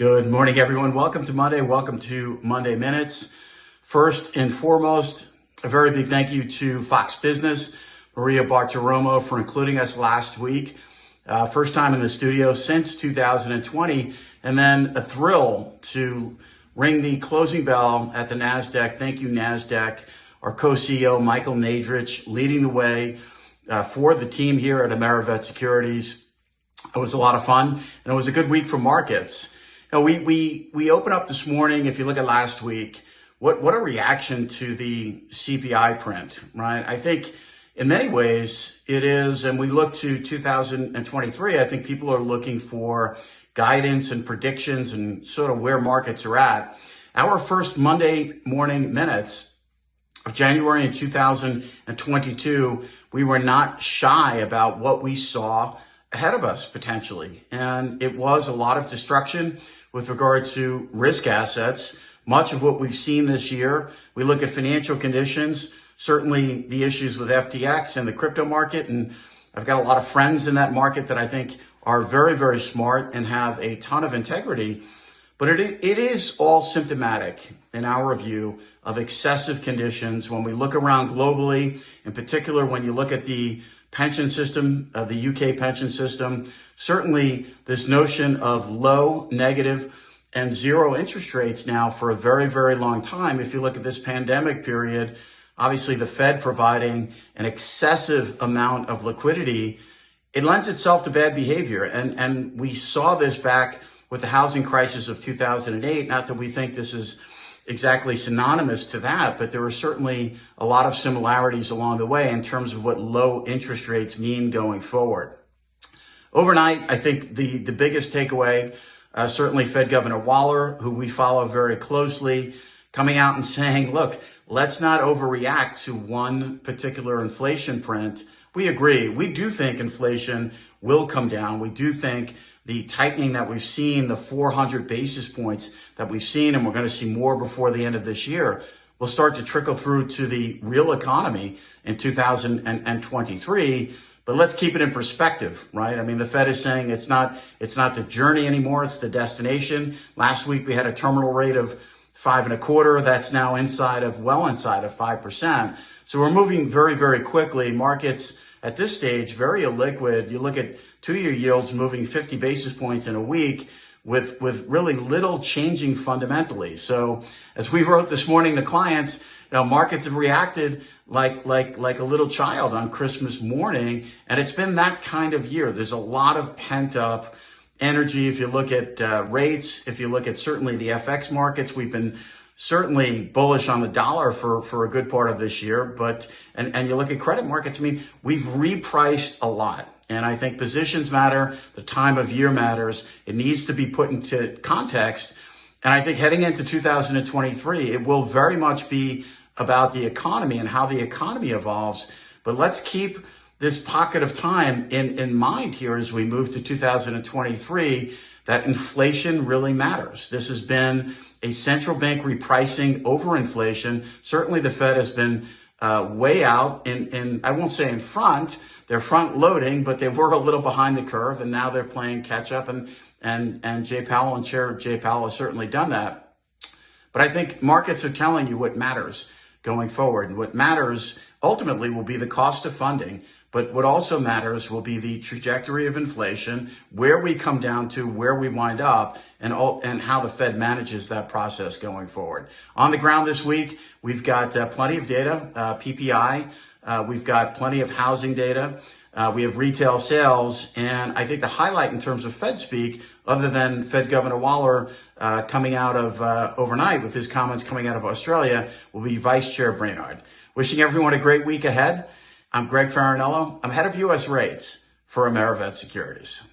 Good morning, everyone. Welcome to Monday. Welcome to Monday Minutes. First and foremost, a very big thank you to Fox Business, Maria Bartiromo, for including us last week. First time in the studio since 2020, and then a thrill to ring the closing bell at the NASDAQ. Thank you, NASDAQ. Our co-CEO, Michael Nadrich, leading the way for the team here at AmeriVet Securities. It was a lot of fun, and it was a good week for markets. We open up this morning. If you look at last week, what a reaction to the CPI print, right? I think in many ways it is, and we look to 2023, I think people are looking for guidance and predictions and sort of where markets are at. Our first Monday morning minutes of January in 2022, we were not shy about what we saw ahead of us potentially. And it was a lot of destruction with regard to risk assets. Much of what we've seen this year, we look at financial conditions, certainly the issues with FTX and the crypto market. And I've got a lot of friends in that market that I think are very, very smart and have a ton of integrity. But it is all symptomatic, in our view, of excessive conditions. When we look around globally, in particular, when you look at the pension system, the UK pension system, certainly this notion of low, negative, and zero interest rates now for a very, very long time. If you look at this pandemic period, obviously the Fed providing an excessive amount of liquidity, it lends itself to bad behavior. And we saw this back with the housing crisis of 2008. Not that we think this is exactly synonymous to that, but there are certainly a lot of similarities along the way in terms of what low interest rates mean going forward. Overnight, I think the biggest takeaway, certainly Fed Governor Waller, who we follow very closely, coming out and saying, look, let's not overreact to one particular inflation print. We agree. We do think inflation will come down. We do think the tightening that we've seen, the 400 basis points that we've seen, and we're going to see more before the end of this year, will start to trickle through to the real economy in 2023. But let's keep it in perspective, right? I mean, the Fed is saying it's not the journey anymore, it's the destination. Last week we had a terminal rate of 5.25. That's now well inside of 5%. So we're moving very, very quickly. Markets at this stage, very illiquid. You look at 2-year yields moving 50 basis points in a week with really little changing fundamentally. So as we wrote this morning to clients, markets have reacted like a little child on Christmas morning. And it's been that kind of year. There's a lot of pent up energy. If you look at rates, if you look at certainly the FX markets, we've been certainly bullish on the dollar for a good part of this year. But you look at credit markets, I mean, we've repriced a lot. And I think positions matter. The time of year matters. It needs to be put into context. And I think heading into 2023, it will very much be about the economy and how the economy evolves. But let's keep this pocket of time in mind here as we move to 2023, that inflation really matters. This has been a central bank repricing over inflation. Certainly the Fed has been way out in, I won't say in front, they're front loading, but they were a little behind the curve, and now they're playing catch up, and Jay Powell and Chair Jay Powell has certainly done that. But I think markets are telling you what matters going forward. And what matters ultimately will be the cost of funding. But what also matters will be the trajectory of inflation, where we come down to, where we wind up, and how the Fed manages that process going forward. On the ground this week, we've got plenty of data, PPI. We've got plenty of housing data. We have retail sales. And I think the highlight in terms of Fed speak, other than Fed Governor Waller coming out of overnight with his comments coming out of Australia, will be Vice Chair Brainard. Wishing everyone a great week ahead. I'm Greg Faranello. I'm head of U.S. rates for AmeriVet Securities.